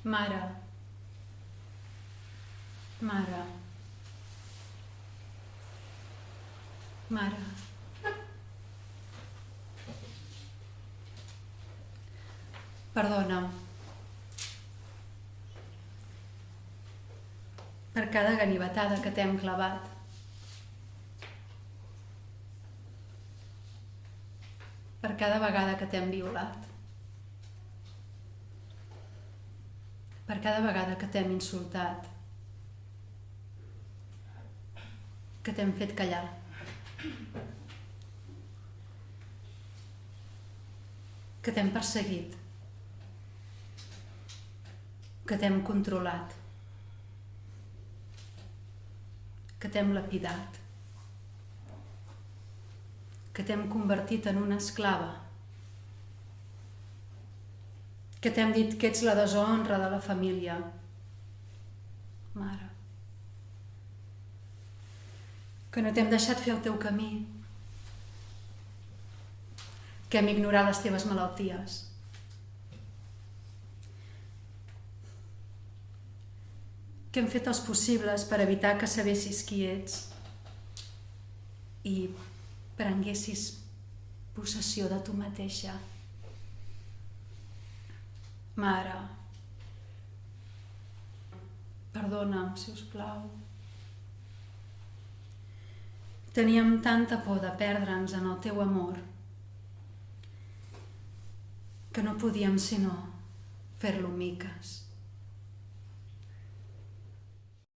Mare, mare, mare. Perdona'm per cada ganivetada que t'hem clavat. Per cada vegada que t'hem violat. Per cada vegada que t'hem insultat. Que t'hem fet callar. Que t'hem perseguit. Que t'hem controlat. Que t'hem lapidat. Que t'hem convertit en una esclava. Que t'hem dit que ets la deshonra de la família. Mare. Que no t'hem deixat fer el teu camí. Que hem ignorat les teves malalties. Que hem fet els possibles per evitar que sabessis qui ets i prenguessis possessió de tu mateixa. Mare, perdona'm, si us plau. Teníem tanta por de perdre'ns en el teu amor que no podíem sinó fer-lo miques.